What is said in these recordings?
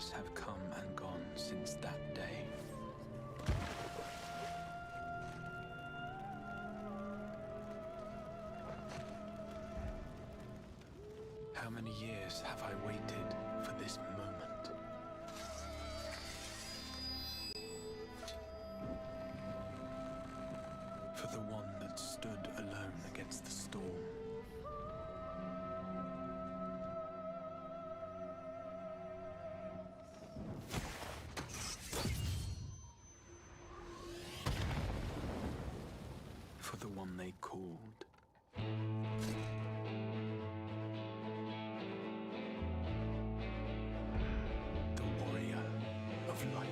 years have come and gone since that day. How many years have I waited for this moment? For the one that stood alone against the storm. For the one they called. The warrior of light.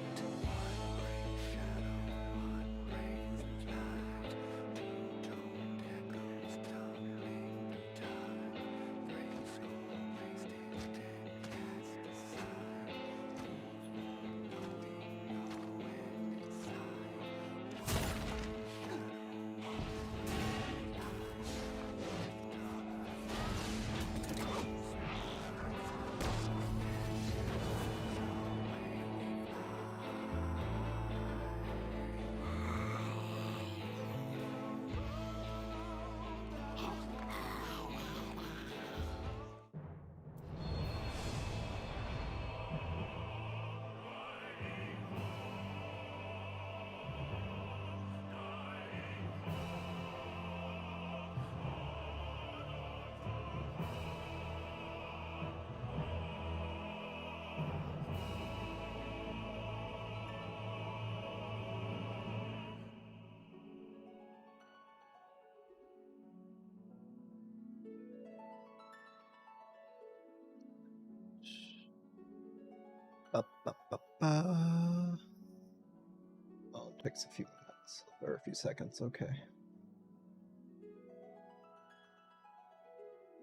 Oh, it takes a few minutes or a few seconds. Okay.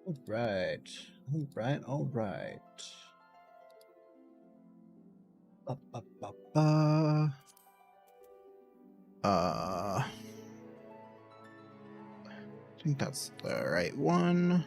All right. I think that's the right one.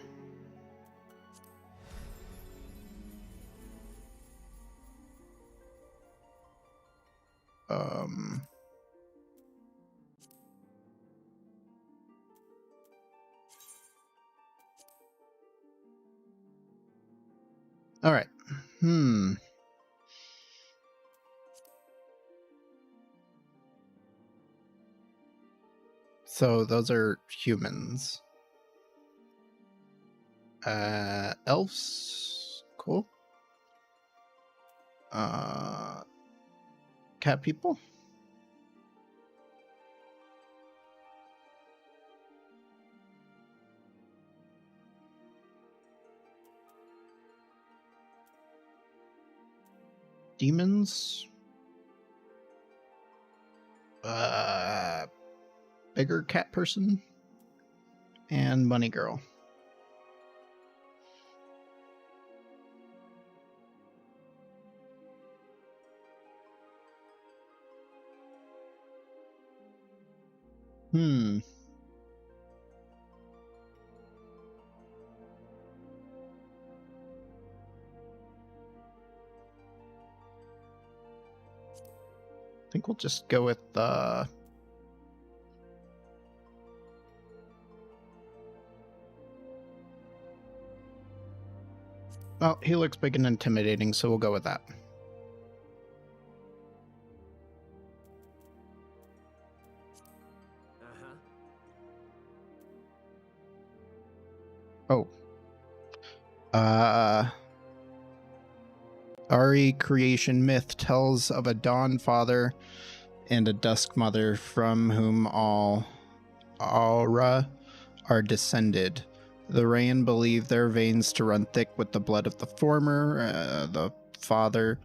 All right. So those are humans. Elves. Cool. Cat people. Demons. Bigger cat person. And bunny girl. I think we'll just go with oh, he looks big and intimidating, so we'll go with that. Oh. Ari creation myth tells of a dawn father and a dusk mother from whom all Aura are descended. The Rain believe their veins to run thick with the blood of the former, the father,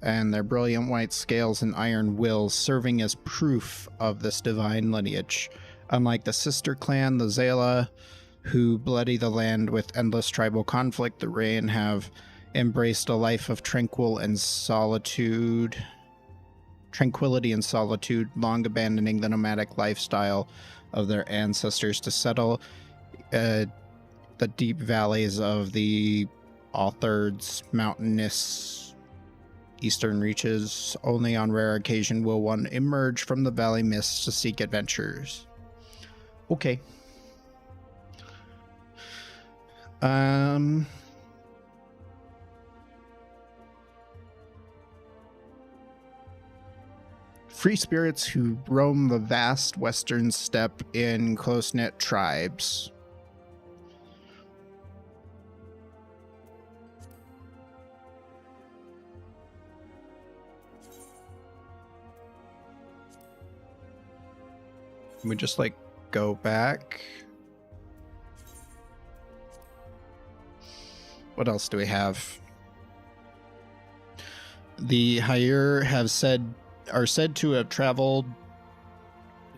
and their brilliant white scales and iron will serving as proof of this divine lineage. Unlike the sister clan, the Zala, who bloody the land with endless tribal conflict, the Rain have embraced a life of tranquility and solitude, long abandoning the nomadic lifestyle of their ancestors to settle the deep valleys of the Althard's mountainous eastern reaches. Only on rare occasion will one emerge from the valley mists to seek adventures. Okay. Free spirits who roam the vast western steppe in close-knit tribes. Can we just, like, go back? What else do we have? The Hire are said to have traveled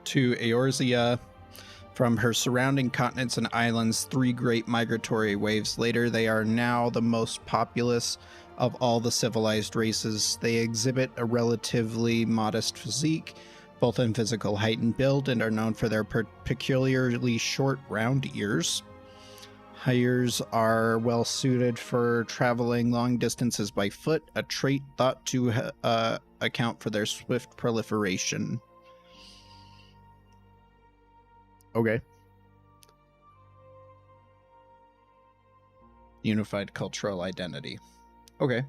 to Eorzea from her surrounding continents and islands 3 great migratory waves later. They are now the most populous of all the civilized races. They exhibit a relatively modest physique, both in physical height and build, and are known for their peculiarly short, round ears. Hires are well suited for traveling long distances by foot, a trait thought to account for their swift proliferation. Okay. Unified cultural identity. Okay.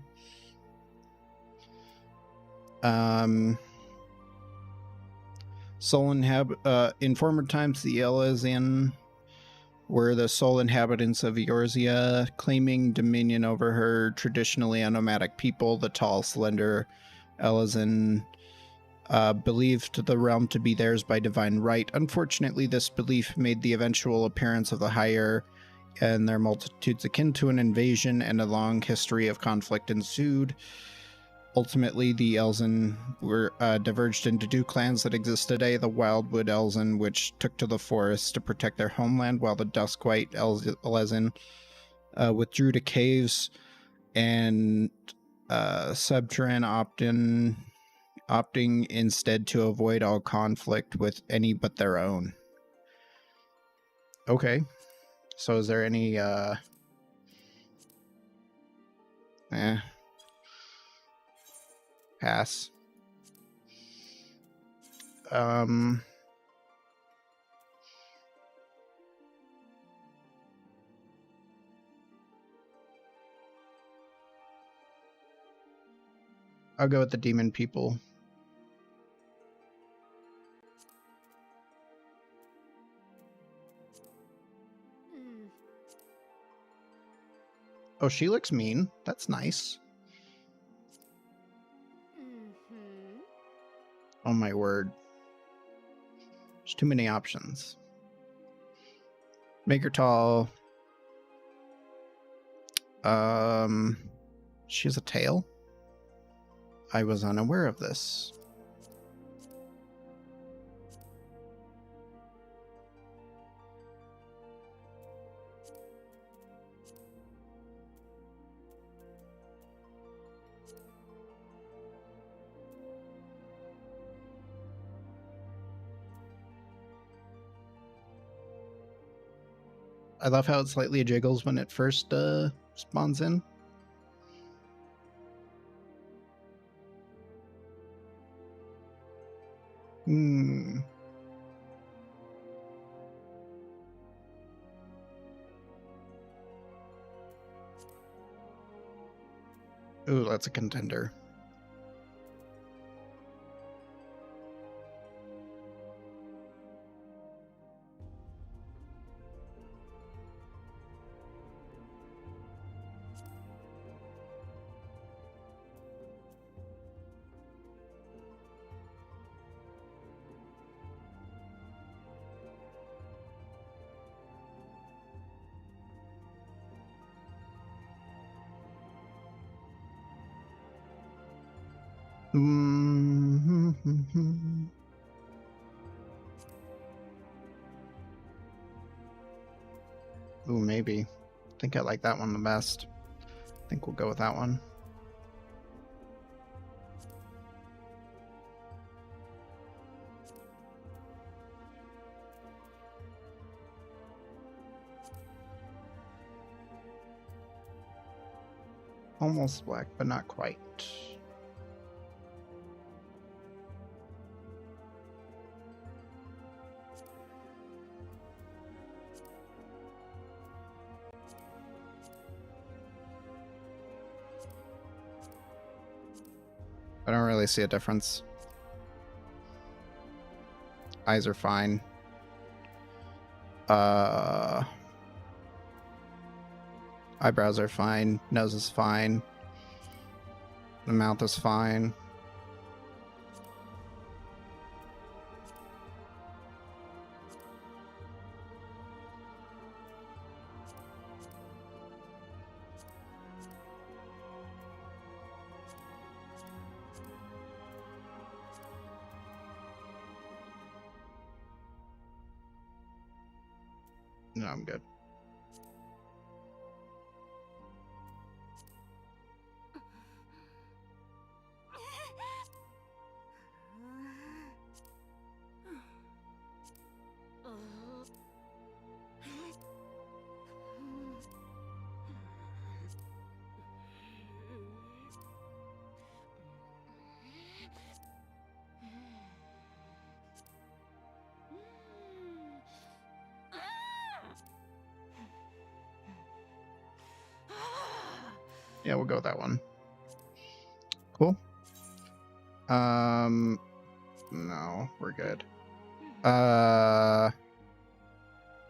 In former times, the Elezian were the sole inhabitants of Eorzea, claiming dominion over her traditionally a nomadic people. The tall, slender Elezian believed the realm to be theirs by divine right. Unfortunately, this belief made the eventual appearance of the Hire and their multitudes akin to an invasion, and a long history of conflict ensued. Ultimately, the Elzen were diverged into 2 clans that exist today: the Wildwood Elzen, which took to the forests to protect their homeland, while the Duskwhite Elzen withdrew to caves, and Subteran opting instead to avoid all conflict with any but their own. Okay. So is there any pass. I'll go with the demon people. Oh, she looks mean. That's nice. Oh my word. There's too many options. Make her tall. She has a tail? I was unaware of this. I love how it slightly jiggles when it first spawns in. Ooh, that's a contender. Ooh, maybe. I think I like that one the best. I think we'll go with that one. Almost black, but not quite. I don't really see a difference. Eyes are fine. Eyebrows are fine. Nose is fine. The mouth is fine. No, I'm good. Yeah, we'll go with that one. Cool. No, we're good.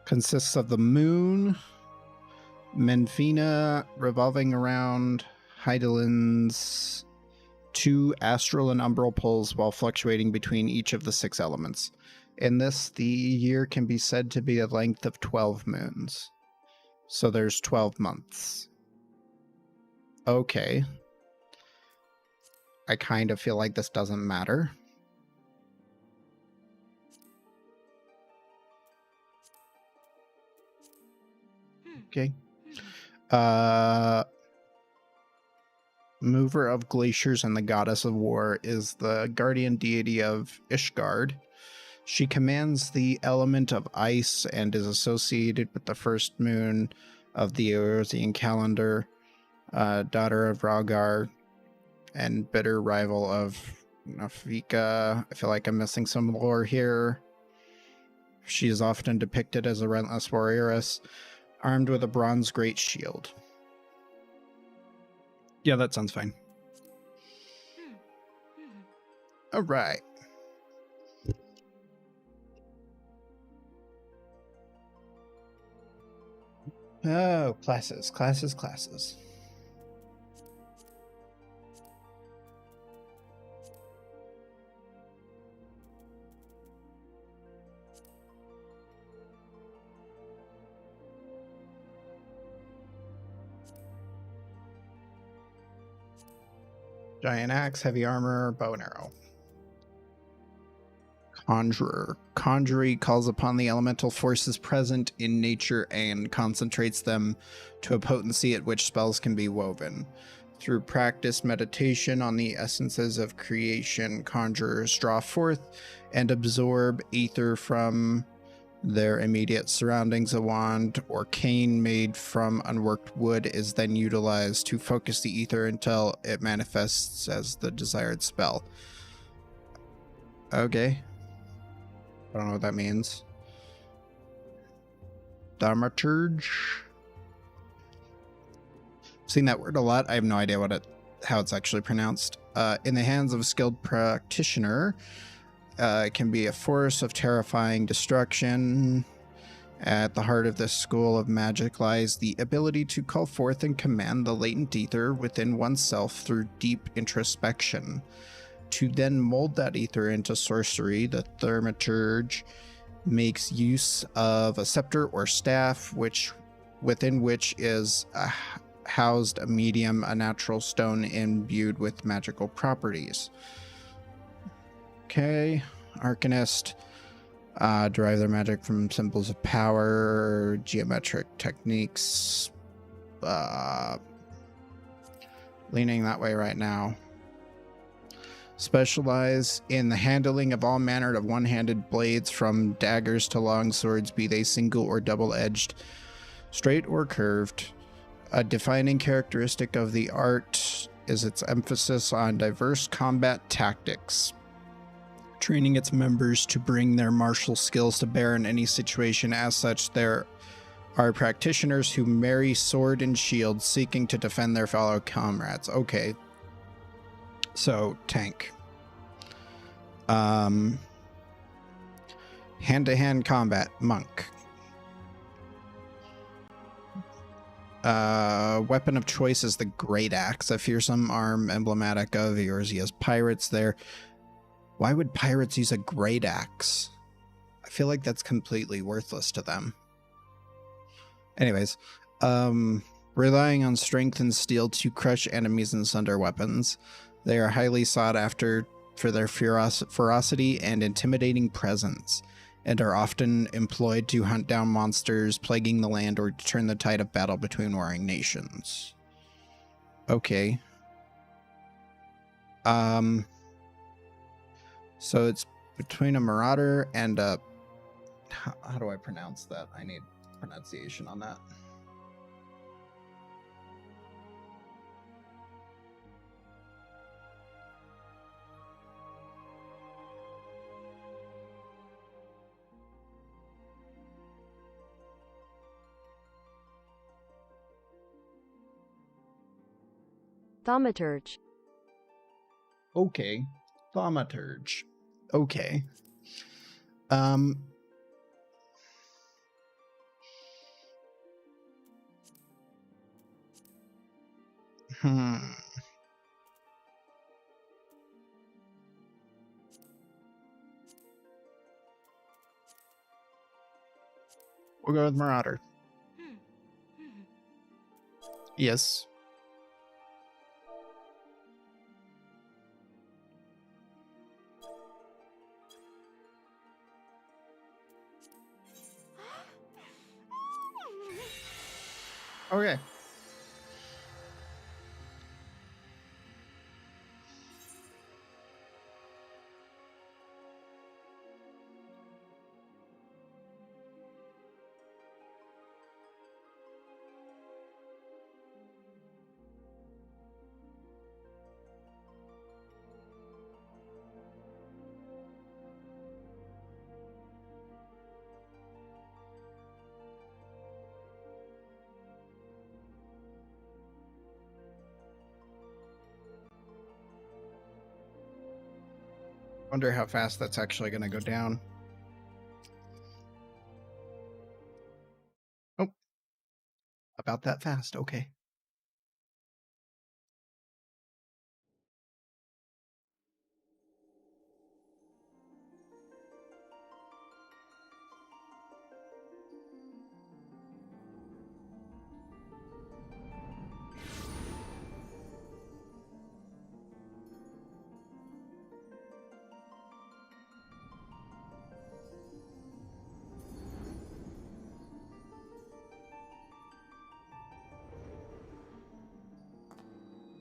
Consists of the moon, Menfina revolving around Hydalin's 2 astral and umbral poles while fluctuating between each of the 6 elements. In this, the year can be said to be a length of 12 moons. So there's 12 months. Okay. I kind of feel like this doesn't matter. Okay. Mover of glaciers and the goddess of war is the guardian deity of Ishgard. She commands the element of ice and is associated with the first moon of the Eorzean calendar, daughter of Rhaegar, and bitter rival of Nafika. I feel like I'm missing some lore here. She is often depicted as a relentless warrioress, armed with a bronze great shield. Yeah, that sounds fine. All right. Oh, classes. Giant axe, heavy armor, bow and arrow. Conjurer. Conjurer calls upon the elemental forces present in nature and concentrates them to a potency at which spells can be woven. Through practice meditation on the essences of creation, conjurers draw forth and absorb ether from their immediate surroundings. A wand or cane made from unworked wood is then utilized to focus the ether until it manifests as the desired spell. Okay. I don't know what that means. Thaumaturge. I've seen that word a lot. I have no idea how it's actually pronounced. In the hands of a skilled practitioner, it can be a force of terrifying destruction. At the heart of this school of magic lies the ability to call forth and command the latent ether within oneself through deep introspection. To then mold that ether into sorcery, the thaumaturge makes use of a scepter or staff, within which is housed a medium, a natural stone imbued with magical properties. Okay, Arcanist derive their magic from symbols of power, geometric techniques. Leaning that way right now. Specialize in the handling of all manner of one-handed blades, from daggers to long swords, be they single or double-edged, straight or curved. A defining characteristic of the art is its emphasis on diverse combat tactics, training its members to bring their martial skills to bear in any situation. As such, there are practitioners who marry sword and shield, seeking to defend their fellow comrades. Okay. So, tank. Hand-to-hand combat, monk. Weapon of choice is the great axe, a fearsome arm emblematic of yours. He has pirates there. Why would pirates use a great axe? I feel like that's completely worthless to them. Anyways, relying on strength and steel to crush enemies and sunder weapons. They are highly sought after for their ferocity and intimidating presence, and are often employed to hunt down monsters plaguing the land or to turn the tide of battle between warring nations. Okay. So it's between a marauder and a... How do I pronounce that? I need pronunciation on that. Thaumaturge. Okay. Thaumaturge. Okay. We'll go with Marauder. Yes. Okay. Wonder how fast that's actually going to go down. Oh. About that fast. Okay.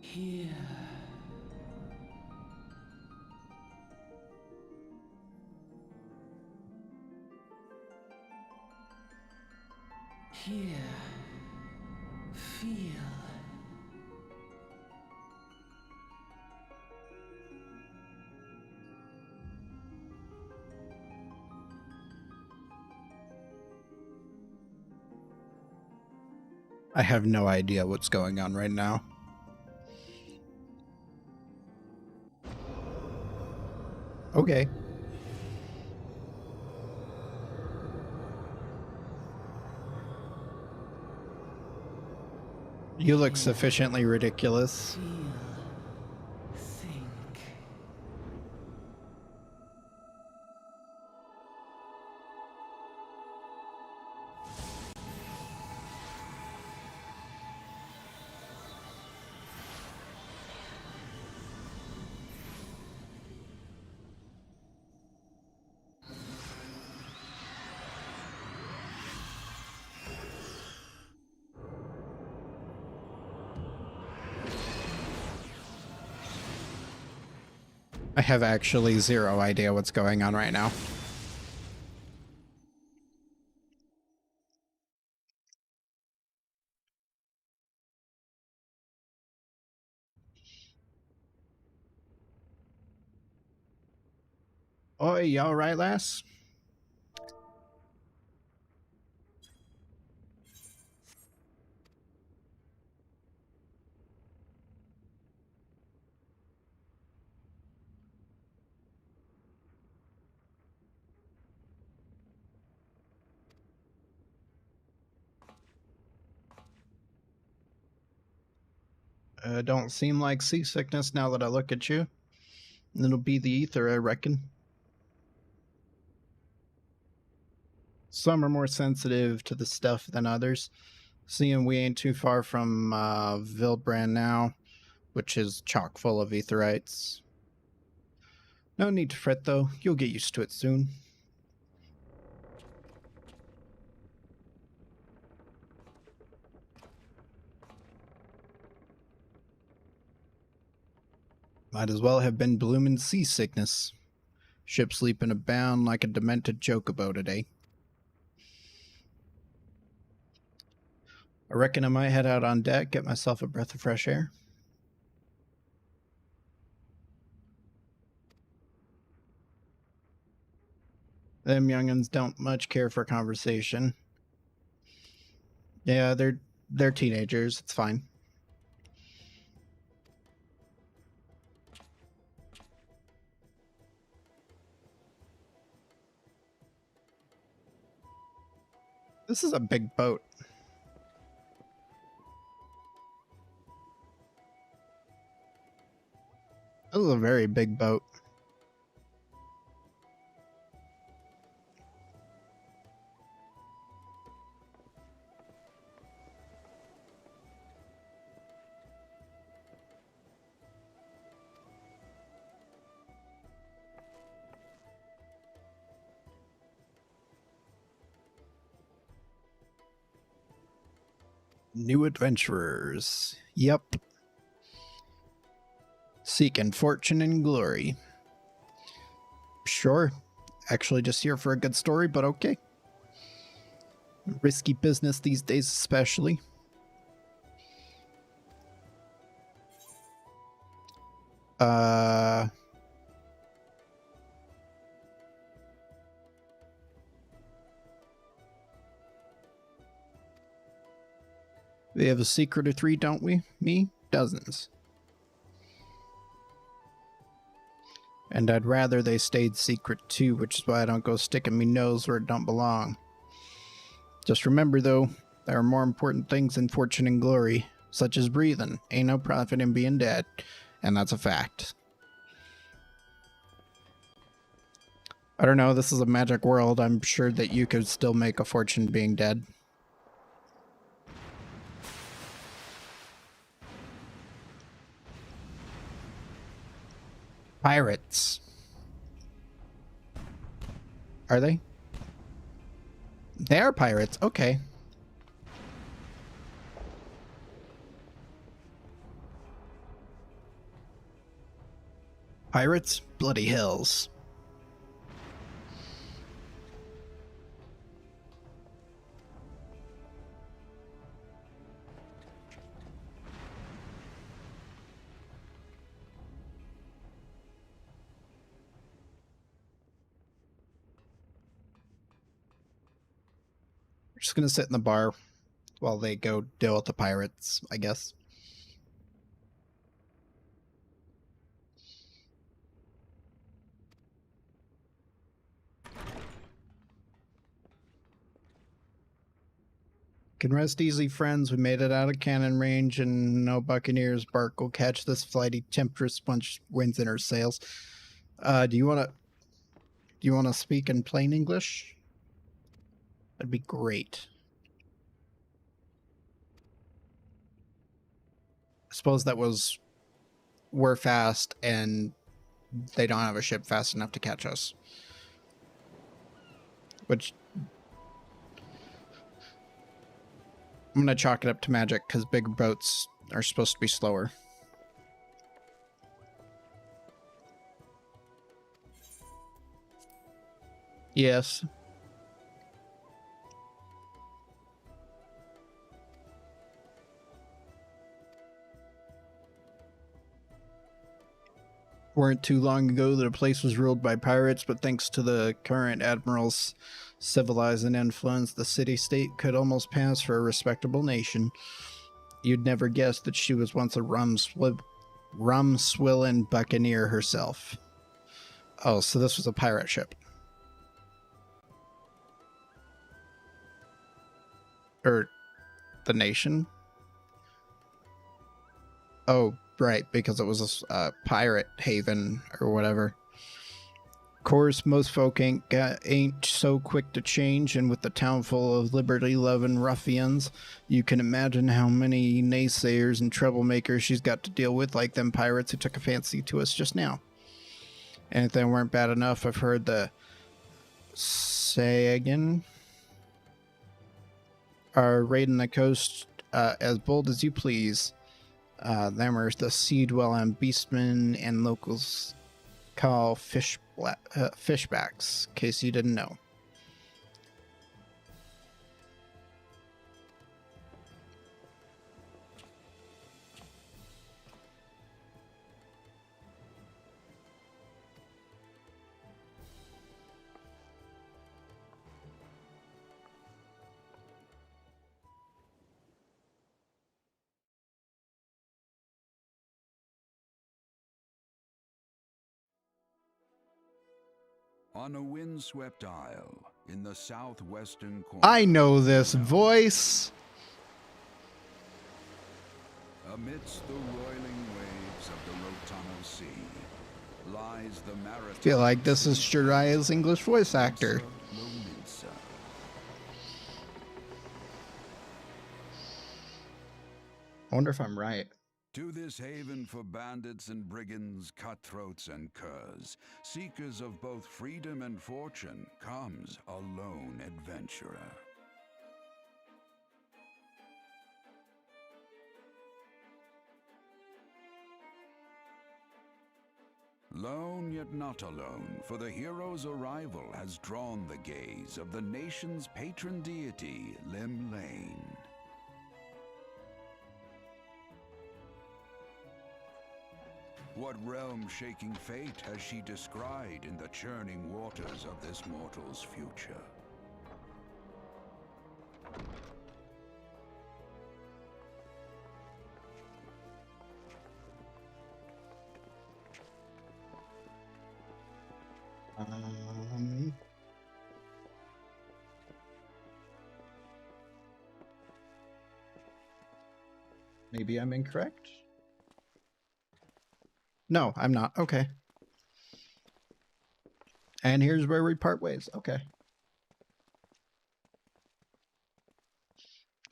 Here. Here. Feel. I have no idea what's going on right now. Okay. You look sufficiently ridiculous. Feel. Think. I have actually zero idea what's going on right now. Oi, you all right, lass? Don't seem like seasickness now that I look at you. It'll be the ether, I reckon. Some are more sensitive to the stuff than others. Seeing we ain't too far from Vildbrand now, which is chock full of etherites. No need to fret, though. You'll get used to it soon. Might as well have been bloomin' seasickness. Ship sleeping abound like a demented chocobo today. I reckon I might head out on deck, get myself a breath of fresh air. Them young'uns don't much care for conversation. Yeah, they're teenagers. It's fine. This is a big boat. This is a very big boat. New adventurers. Yep. Seeking fortune and glory. Sure. Actually just here for a good story, but okay. Risky business these days especially. We have a secret or three, don't we? Me? Dozens. And I'd rather they stayed secret too, which is why I don't go sticking me nose where it don't belong. Just remember though, there are more important things than fortune and glory, such as breathing. Ain't no profit in being dead, and that's a fact. I don't know, this is a magic world. I'm sure that you could still make a fortune being dead. Pirates. Are they? They are pirates. Okay. Pirates? Bloody hells. Just gonna sit in the bar while they go deal with the pirates, I guess. Can rest easy, friends. We made it out of cannon range, and no buccaneers bark will catch this flighty temptress once winds in her sails. Do you wanna speak in plain English? That'd be great. I suppose that was we're fast and they don't have a ship fast enough to catch us. Which I'm gonna chalk it up to magic because big boats are supposed to be slower. Yes. Weren't too long ago that a place was ruled by pirates, but thanks to the current admiral's civilizing influence, the city-state could almost pass for a respectable nation. You'd never guess that she was once a rum-swilling buccaneer herself. Oh, so this was a pirate ship. Or the nation? Oh, right, because it was a pirate haven or whatever. Of course, most folk ain't so quick to change, and with the town full of liberty-loving ruffians, you can imagine how many naysayers and troublemakers she's got to deal with, like them pirates who took a fancy to us just now. And if they weren't bad enough, I've heard the Sagan are raiding the coast as bold as you please. Them are the sea-dwelling beastmen and locals call fishbacks, in case you didn't know. On a windswept isle in the southwestern corner. I know this voice. Amidst the roiling waves of the Rotano Sea lies the maritime. I feel like this is Shariah's English voice actor. I wonder if I'm right. To this haven for bandits and brigands, cutthroats and curs, seekers of both freedom and fortune, comes a lone adventurer. Lone yet not alone, for the hero's arrival has drawn the gaze of the nation's patron deity, Lim Lane. What realm-shaking fate has she descried in the churning waters of this mortal's future? Maybe I'm incorrect. No, I'm not. Okay. And here's where we part ways. Okay.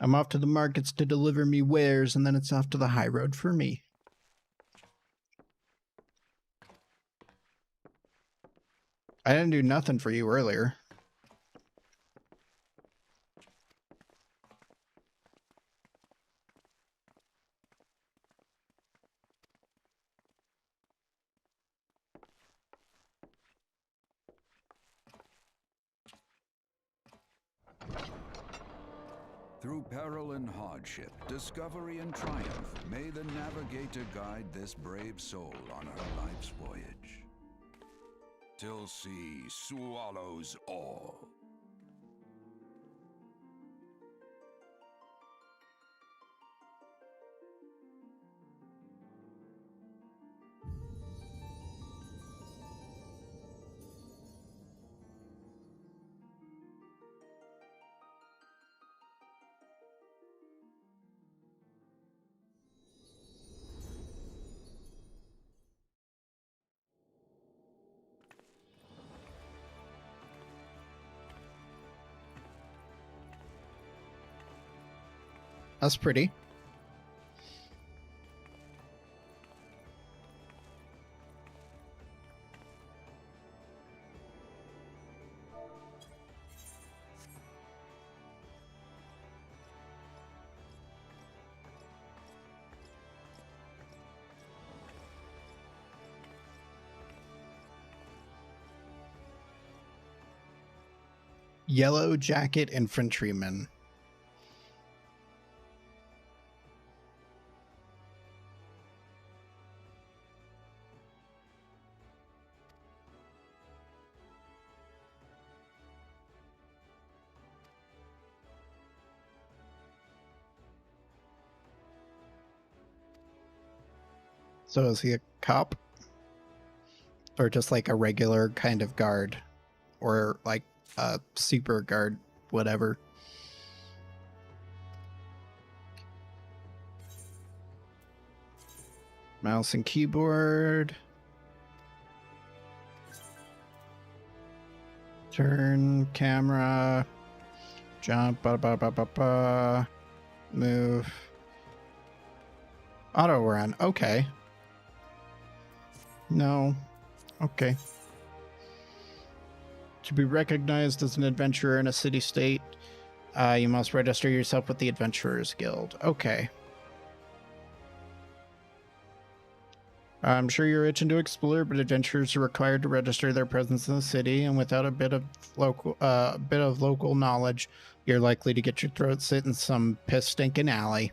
I'm off to the markets to deliver me wares, and then it's off to the high road for me. I didn't do nothing for you earlier. Through peril and hardship, discovery and triumph, may the navigator guide this brave soul on her life's voyage. Till sea swallows all. That's pretty. Yellow Jacket Infantryman. So is he a cop? Or just like a regular kind of guard? Or like a super guard, whatever? Mouse and keyboard. Turn, camera, jump, move. Auto run, okay. No, okay. To be recognized as an adventurer in a city-state, you must register yourself with the Adventurers Guild. Okay. I'm sure you're itching to explore, but adventurers are required to register their presence in the city, and without a bit of local knowledge, you're likely to get your throat slit in some piss-stinking alley.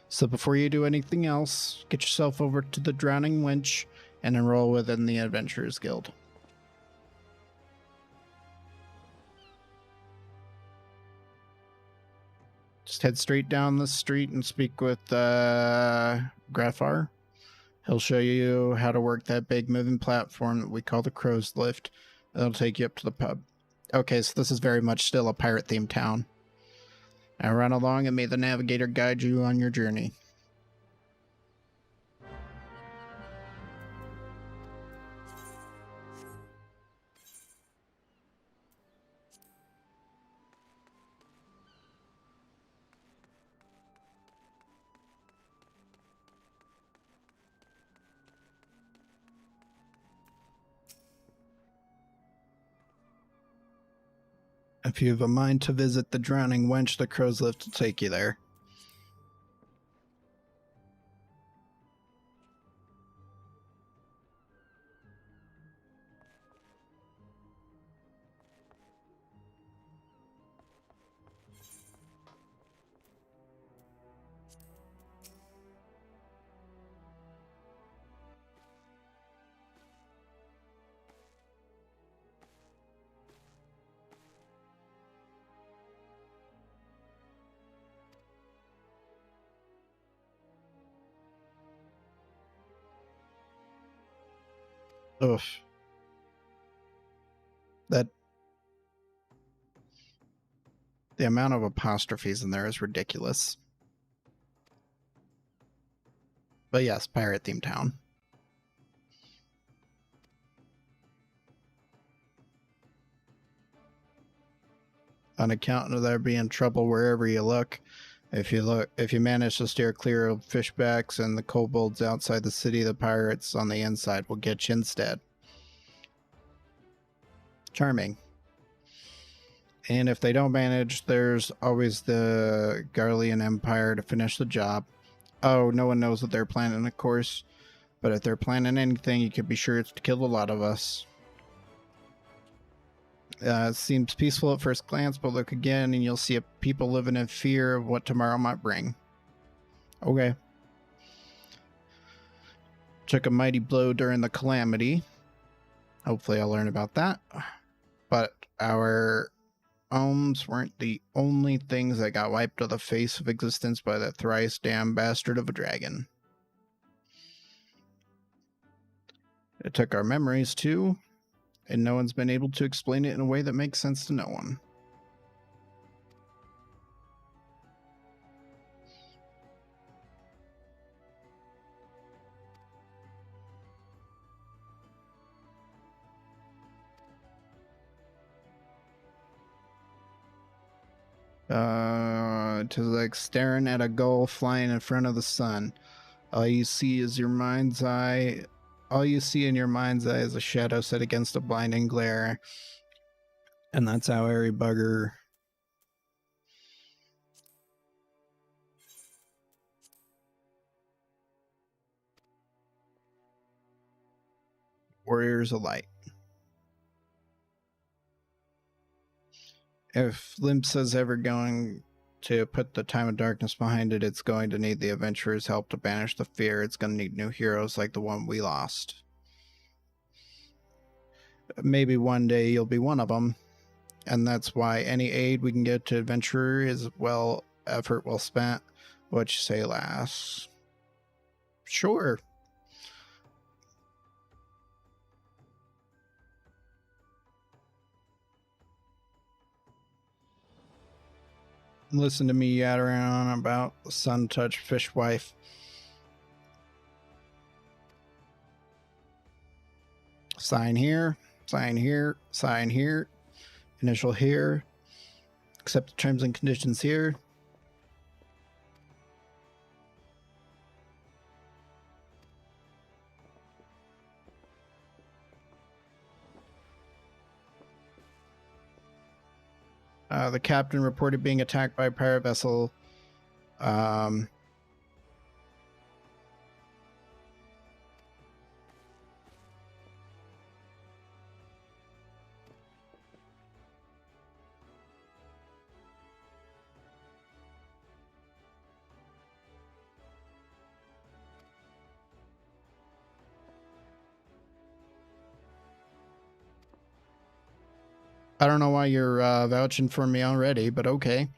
So before you do anything else, get yourself over to the Drowning Wench and enroll within the Adventurers Guild. Just head straight down the street and speak with Grafar. He'll show you how to work that big moving platform that we call the Crow's Lift. It'll take you up to the pub. Okay, so this is very much still a pirate-themed town. Now run along and may the navigator guide you on your journey. If you have a mind to visit the Drowning Wench, the Crow's Lift will take you there. Oof. The amount of apostrophes in there is ridiculous. But yes, pirate-themed town. On account of there being trouble wherever you look, if you manage to steer clear of fishbacks and the kobolds outside the city, the pirates on the inside will get you instead. Charming. And if they don't manage, there's always the Garlean Empire to finish the job. Oh, no one knows what they're planning, of course. But if they're planning anything, you can be sure it's to kill a lot of us. It seems peaceful at first glance, but look again and you'll see people living in fear of what tomorrow might bring. Okay. Took a mighty blow during the calamity. Hopefully I'll learn about that. But our homes weren't the only things that got wiped off the face of existence by that thrice damned bastard of a dragon. It took our memories too, and no one's been able to explain it in a way that makes sense to no one. It is like staring at a gull flying in front of the sun. All you see is your mind's eye. All you see in your mind's eye is a shadow set against a blinding glare. And that's how every bugger warriors of light. If Limsa's ever going to put the time of darkness behind it, it's going to need the adventurers' help to banish the fear. It's going to need new heroes like the one we lost. Maybe one day you'll be one of them. And that's why any aid we can get to adventurer is effort well spent. What you say, lass? Sure. Listen to me yatter on about the sun-touched fishwife. Sign here, sign here, sign here, initial here, accept the terms and conditions here. The captain reported being attacked by a pirate vessel. I don't know why you're vouching for me already, but okay.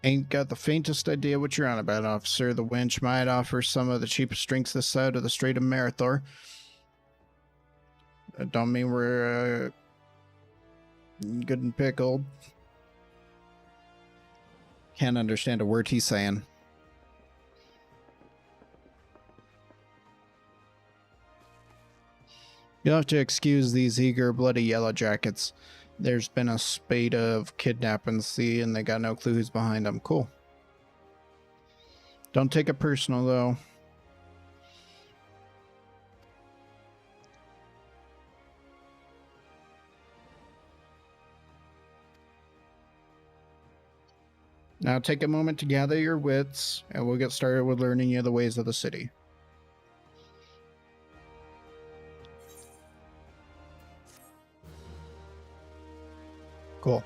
Ain't got the faintest idea what you're on about, officer. The winch might offer some of the cheapest drinks this side of the Strait of Marathor. That don't mean we're good and pickled. Can't understand a word he's saying. You'll have to excuse these eager, bloody yellow jackets. There's been a spate of kidnappings, see, and they got no clue who's behind them. Cool. Don't take it personal, though. Now take a moment to gather your wits, and we'll get started with learning you the ways of the city. Cool.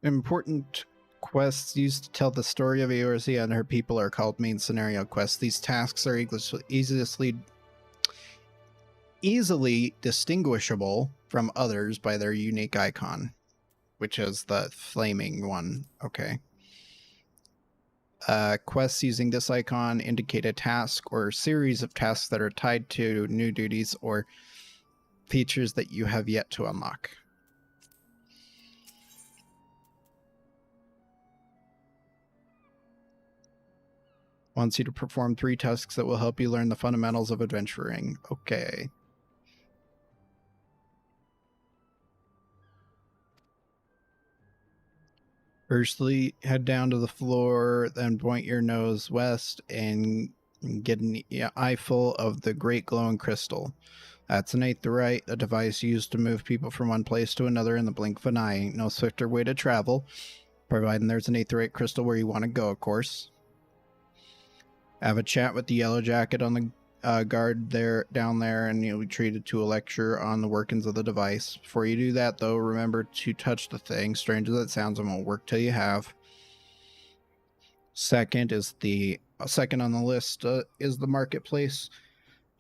Important quests used to tell the story of Eorzea and her people are called main scenario quests. These tasks are easily distinguishable from others by their unique icon, which is the flaming one. Okay. Quests using this icon indicate a task or series of tasks that are tied to new duties or features that you have yet to unlock. Wants you to perform 3 tasks that will help you learn the fundamentals of adventuring. Okay. Firstly, head down to the floor, then point your nose west and get an eyeful of the great glowing crystal. That's an aetheryte, a device used to move people from one place to another in the blink of an eye. Ain't no swifter way to travel, providing there's an aetheryte crystal where you want to go, of course. Have a chat with the yellow jacket on the guard down there, and you'll be treated to a lecture on the workings of the device. Before you do that, though, remember to touch the thing. Strange as it sounds, it won't work till you have. Second on the list is the marketplace.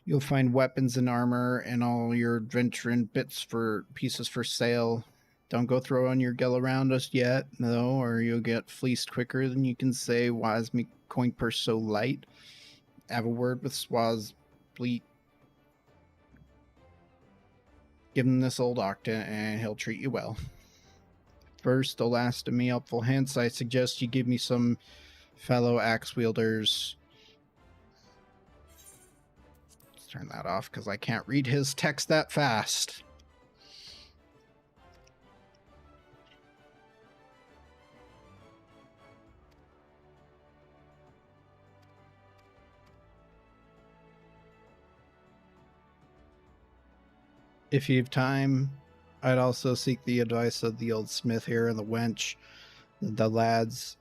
You'll find weapons and armor and all your adventuring pieces for sale. Don't go throwing your gil around us yet, though, or you'll get fleeced quicker than you can say, "Why is me coin purse so light?" Have a word with Swaz Bleat. Give him this old octa and he'll treat you well. First, the last of me helpful hints, I suggest you give me some fellow axe wielders. Let's turn that off because I can't read his text that fast. If you have time, I'd also seek the advice of the old smith here and the wench. The lads,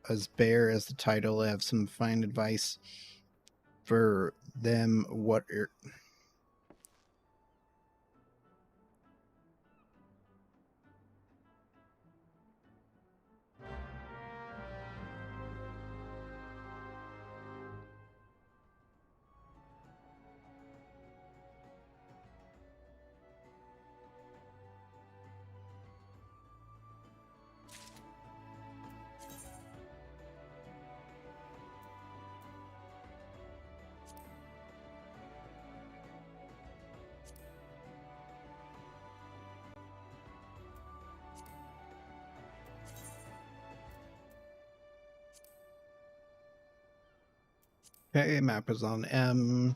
as bare as the title, have some fine advice for them. Okay, map is on M.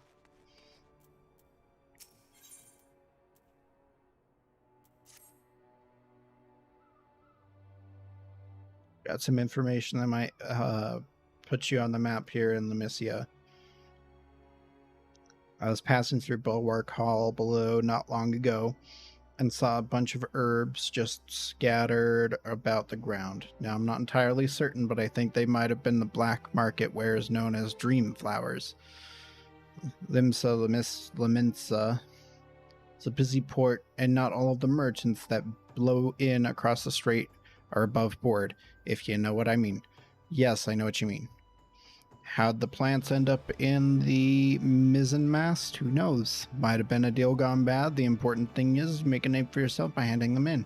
Got some information that might put you on the map here in Lemisia. I was passing through Bulwark Hall below not long ago and saw a bunch of herbs just scattered about the ground. Now, I'm not entirely certain, but I think they might have been the black market wares known as dream flowers. Leminsa is a busy port, and not all of the merchants that blow in across the strait are above board, if you know what I mean. Yes, I know what you mean. How'd the plants end up in the mizzenmast? Who knows? Might have been a deal gone bad. The important thing is make a name for yourself by handing them in.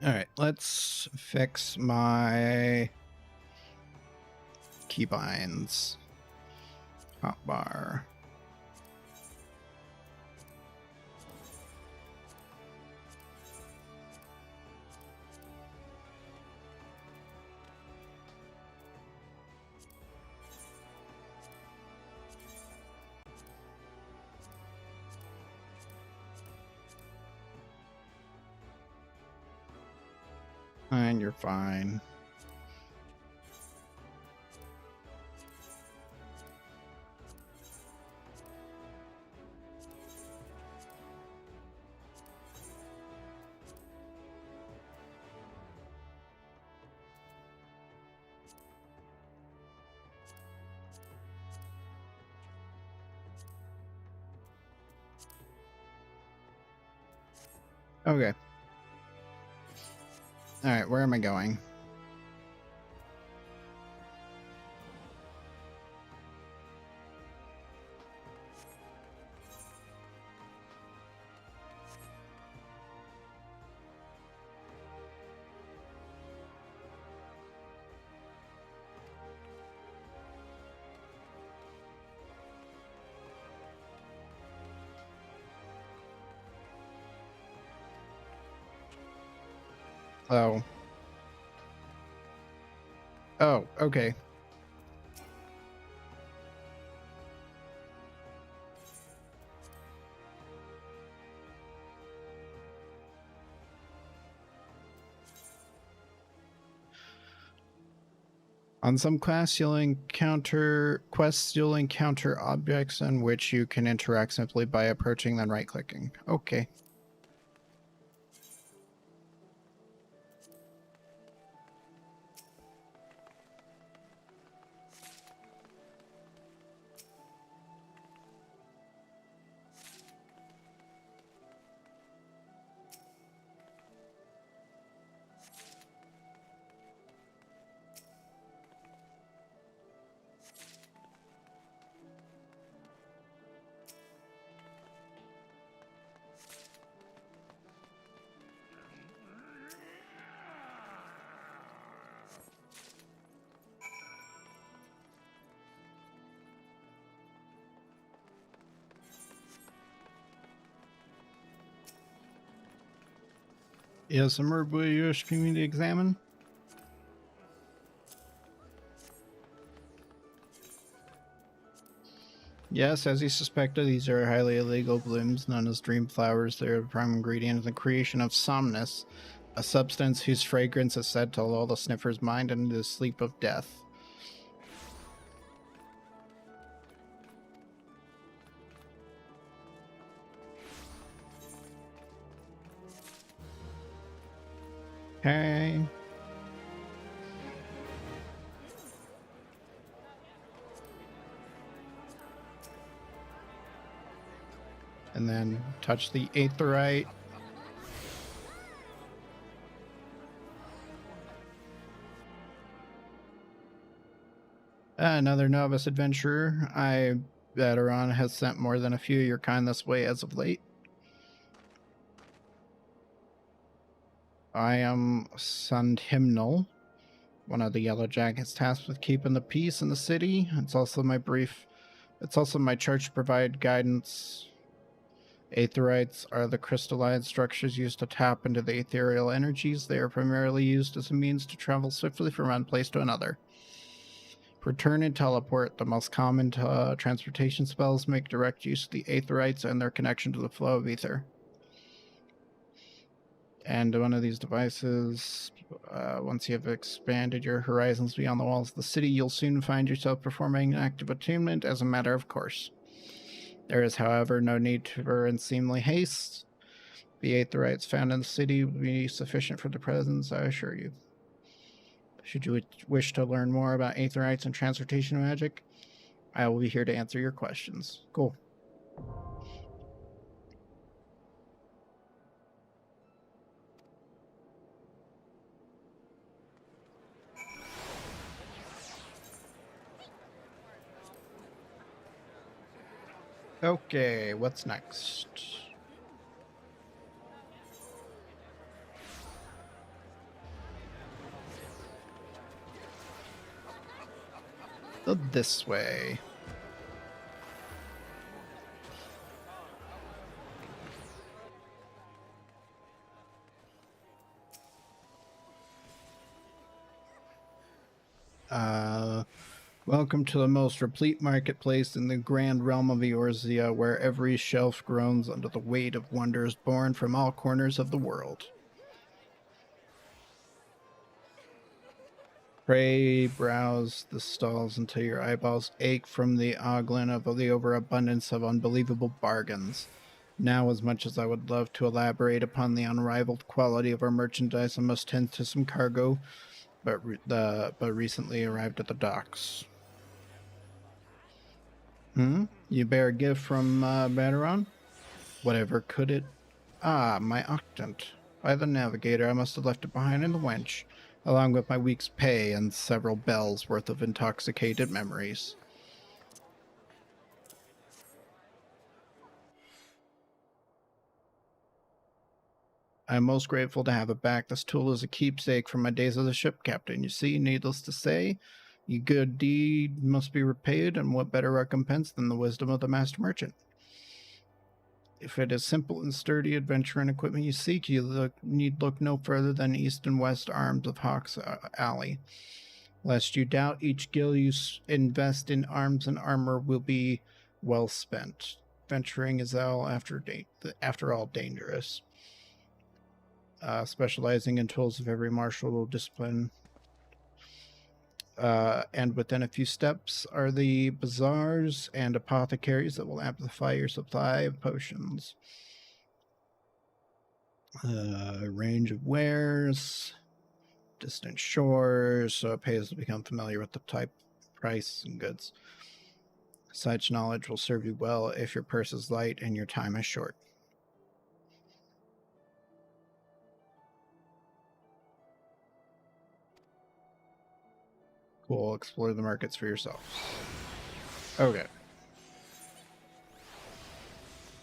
Alright, let's fix my keybinds. Hotbar. And you're fine. Okay. Alright, where am I going? Oh. Oh, okay. On some quests, you'll encounter objects in which you can interact simply by approaching, then right-clicking. Okay. Is some herb you wish me to examine? Yes, as you suspected, these are highly illegal blooms known as dream flowers. They're the prime ingredient in the creation of somnus, a substance whose fragrance is said to lull the sniffer's mind into the sleep of death. Okay. And then touch the aetheryte. Another novice adventurer. Veteran has sent more than a few of your kind this way as of late. I am Sandhymnal, one of the Yellow Jackets tasked with keeping the peace in the city. It's also my church to provide guidance Aetherites are the crystalline structures used to tap into the ethereal energies. They are primarily used as a means to travel swiftly from one place to another. Return and teleport, the most common transportation spells, make direct use of the Aetherites and their connection to the flow of ether. And one of these devices, once you have expanded your horizons beyond the walls of the city, you'll soon find yourself performing an active attunement as a matter of course. There is, however, no need for unseemly haste. The Aetherites found in the city will be sufficient for the presence, I assure you. Should you wish to learn more about Aetherites and transportation magic, I will be here to answer your questions. Cool. Okay, what's next? Go this way. Welcome to the most replete marketplace in the grand realm of Eorzea, where every shelf groans under the weight of wonders born from all corners of the world. Pray browse the stalls until your eyeballs ache from the ogling of the overabundance of unbelievable bargains. Now, as much as I would love to elaborate upon the unrivaled quality of our merchandise, I must tend to some cargo, but recently arrived at the docks. You bear a gift from Baderon? Whatever could it? Ah, my octant. By the navigator, I must have left it behind in the wench, along with my week's pay and several bells worth of intoxicated memories. I am most grateful to have it back. This tool is a keepsake from my days as a ship captain. You see, needless to say, your good deed must be repaid, and what better recompense than the wisdom of the master merchant? If it is simple and sturdy adventure and equipment you seek, you need look no further than east and west arms of Hawk's Alley. Lest you doubt, each gil you invest in arms and armor will be well spent. Venturing is after all dangerous. Specializing in tools of every martial discipline. And within a few steps are the bazaars and apothecaries that will amplify your supply of potions. Range of wares, distant shores, so it pays to become familiar with the type, price, and goods. Such knowledge will serve you well if your purse is light and your time is short. Cool, explore the markets for yourselves. Okay.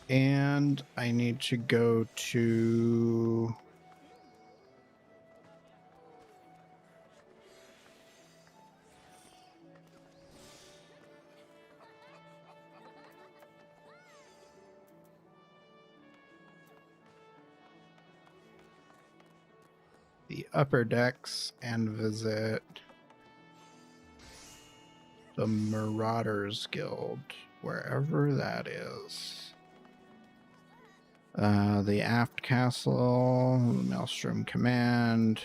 And I need to go to... the upper decks and visit the Marauders Guild, wherever that is. The Aft Castle, the Maelstrom Command.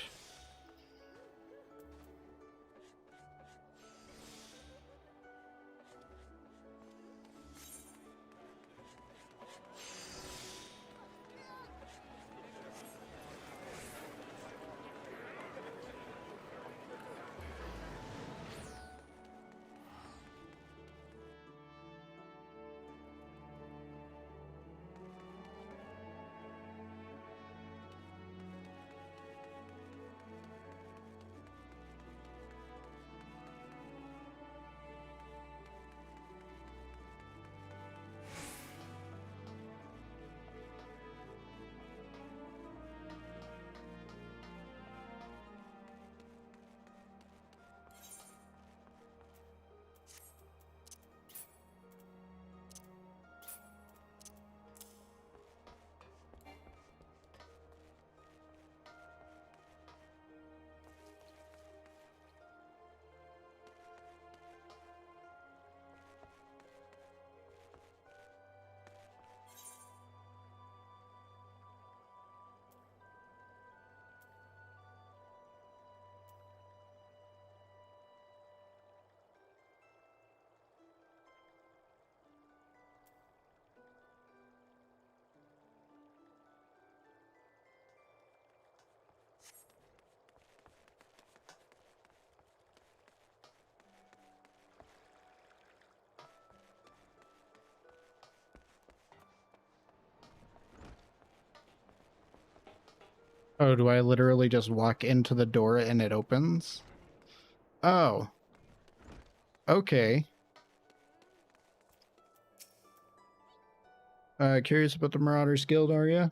Oh, do I literally just walk into the door and it opens? Oh. Okay. Curious about the Marauders Guild, are you?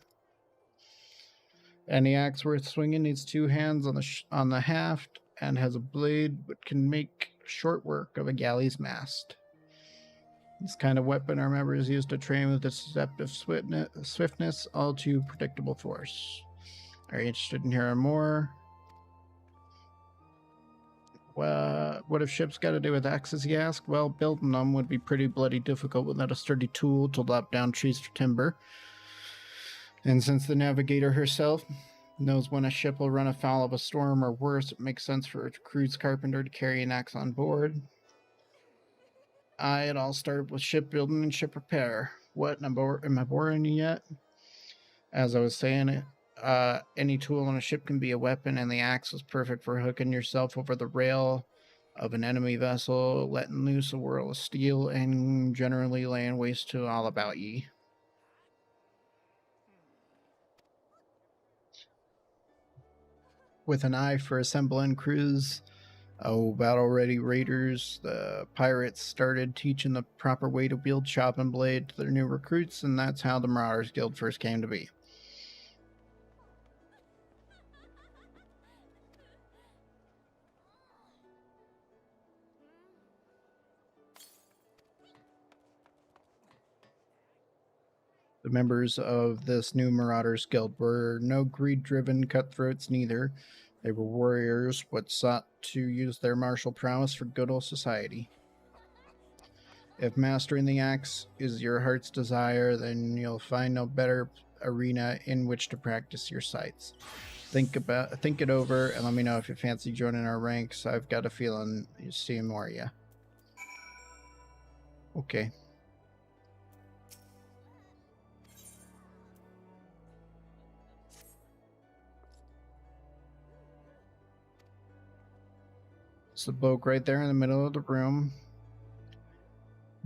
Any axe worth swinging needs 2 hands on the haft and has a blade but can make short work of a galley's mast. This kind of weapon our members use to train with deceptive swiftness, all too predictable force. Are you interested in hearing more? What have ships got to do with axes, you ask? Well, building them would be pretty bloody difficult without a sturdy tool to lop down trees for timber. And since the navigator herself knows when a ship will run afoul of a storm or worse, it makes sense for a crew's carpenter to carry an axe on board. It all started with shipbuilding and ship repair. What, am I boring you yet? As I was saying, any tool on a ship can be a weapon, and the axe was perfect for hooking yourself over the rail of an enemy vessel, letting loose a whirl of steel, and generally laying waste to all about ye. With an eye for assembling crews, battle-ready raiders, the pirates started teaching the proper way to wield chopping blade to their new recruits, and that's how the Marauders Guild first came to be. The members of this new Marauders Guild were no greed-driven cutthroats neither. They were warriors what sought to use their martial prowess for good old society. If mastering the axe is your heart's desire, then you'll find no better arena in which to practice your sights. Think it over, and let me know if you fancy joining our ranks. I've got a feeling you'll see more of you. Okay. It's the bloke right there in the middle of the room.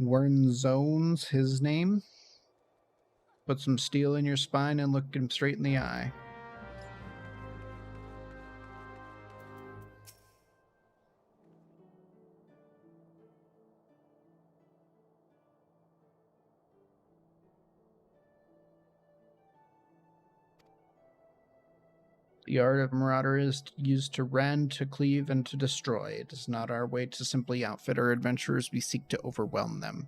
Warrenzone's his name. Put some steel in your spine and look him straight in the eye. The art of Marauder is used to rend, to cleave, and to destroy. It is not our way to simply outfit our adventurers. We seek to overwhelm them.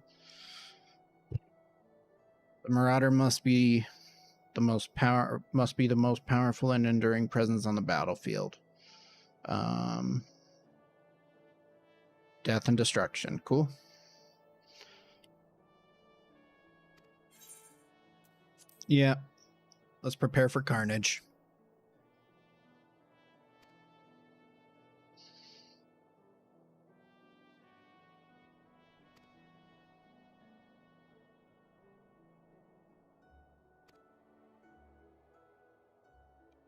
The Marauder must be the most powerful and enduring presence on the battlefield. Death and destruction. Cool. Yeah. Let's prepare for carnage.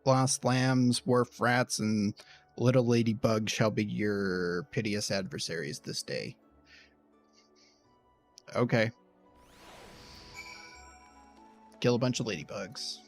Lost lambs, wharf rats, and little ladybug shall be your piteous adversaries this day. Okay. Kill a bunch of ladybugs.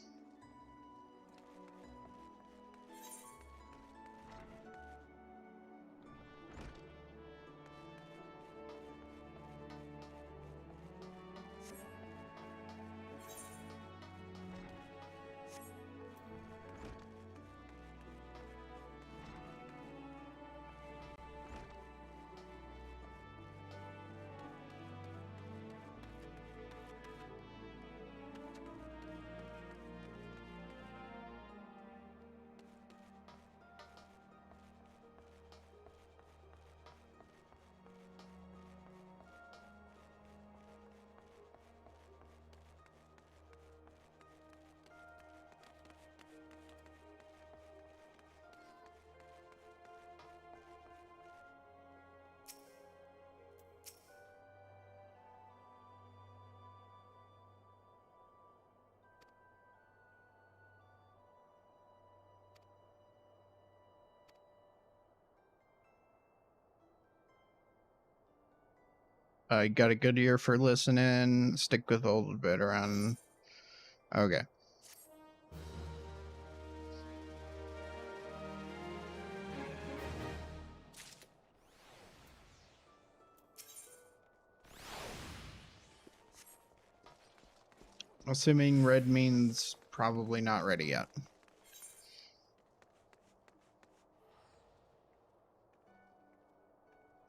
I got a good ear for listening. Stick with old bit around. Okay. Assuming red means probably not ready yet.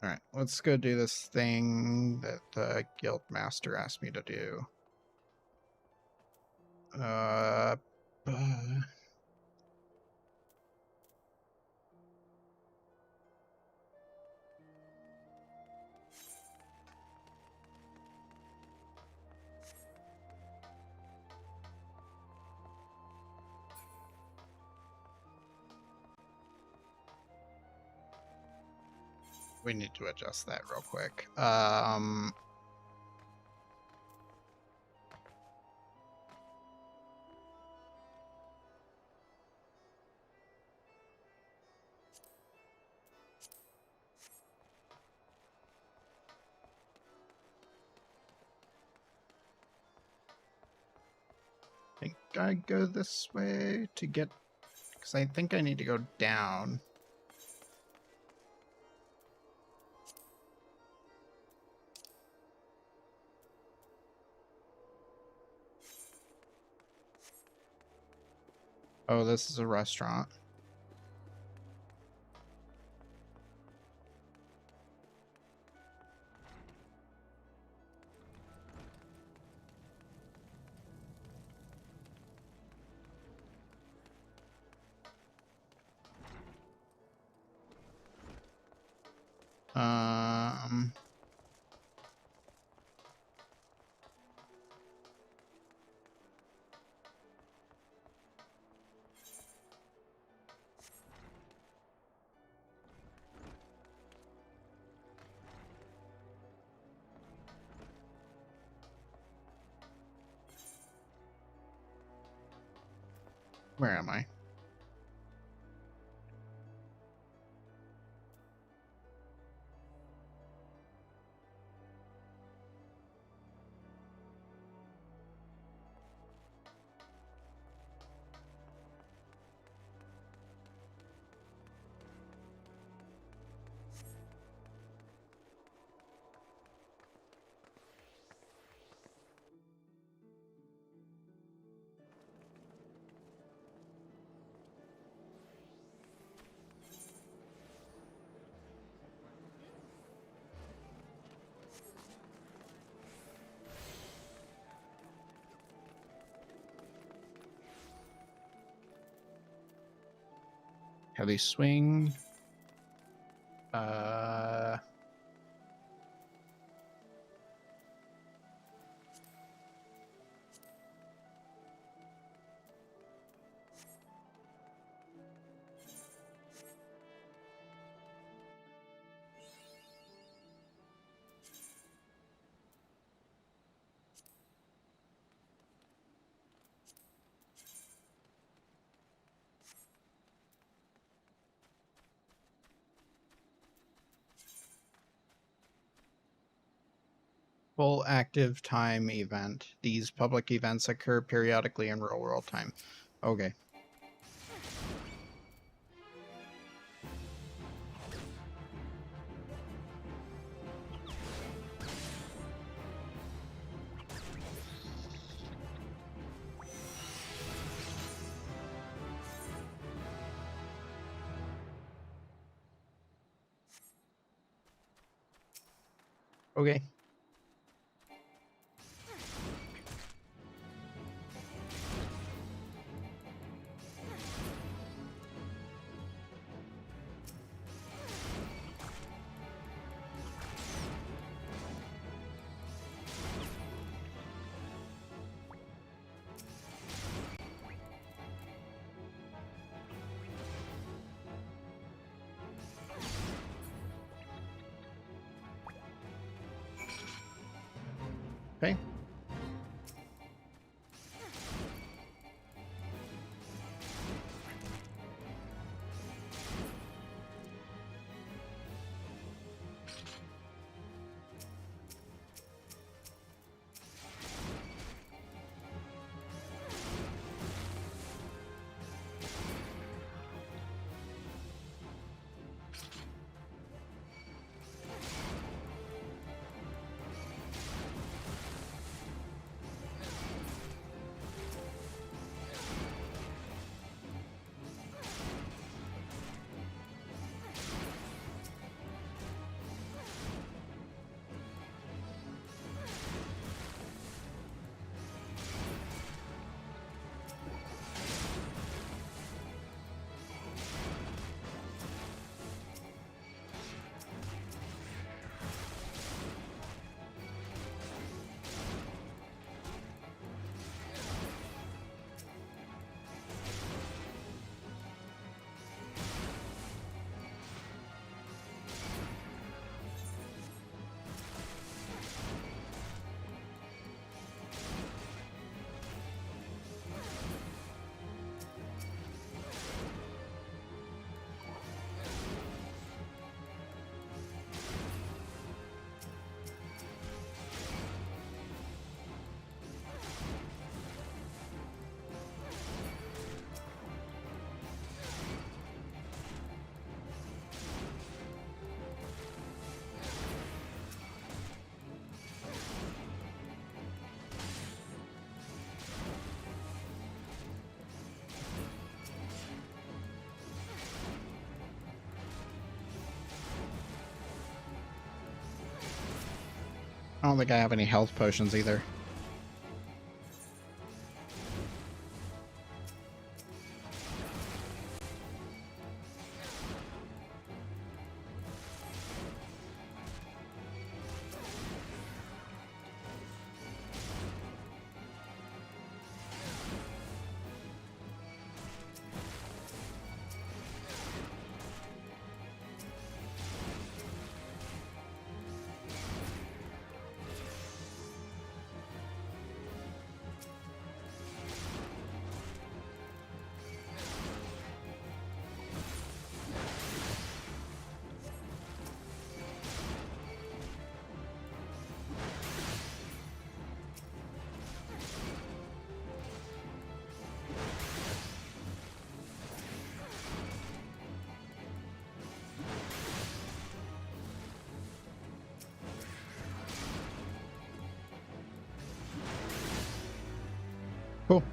Alright, let's go do this thing that the guild master asked me to do. We need to adjust that real quick. I think I go this way to get, because I think I need to go down. Oh, this is a restaurant. Where am I? Heavy swing. Full active time event. These public events occur periodically in real world time. Okay. Okay. Okay. I don't think I have any health potions either. Cool.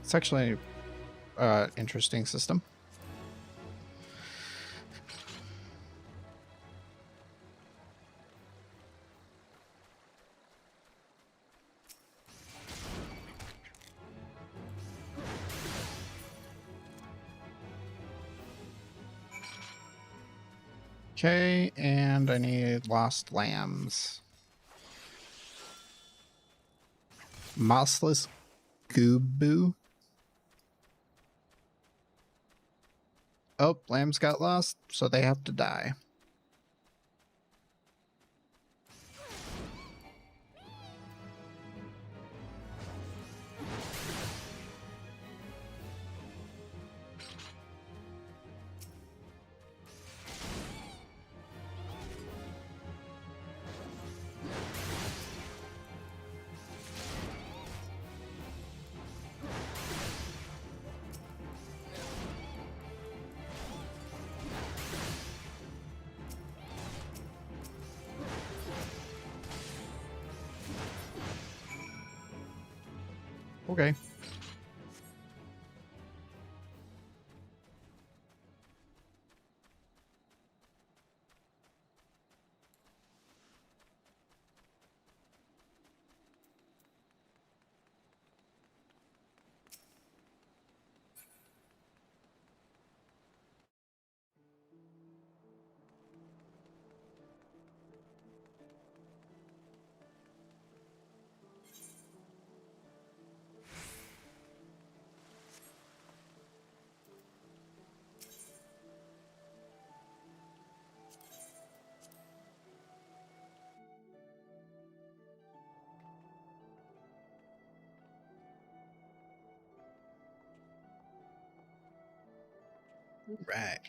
It's actually an interesting system. Okay, and I need lost lambs. Mossless Goobboo. Oh, lambs got lost, so they have to die. Okay. Right.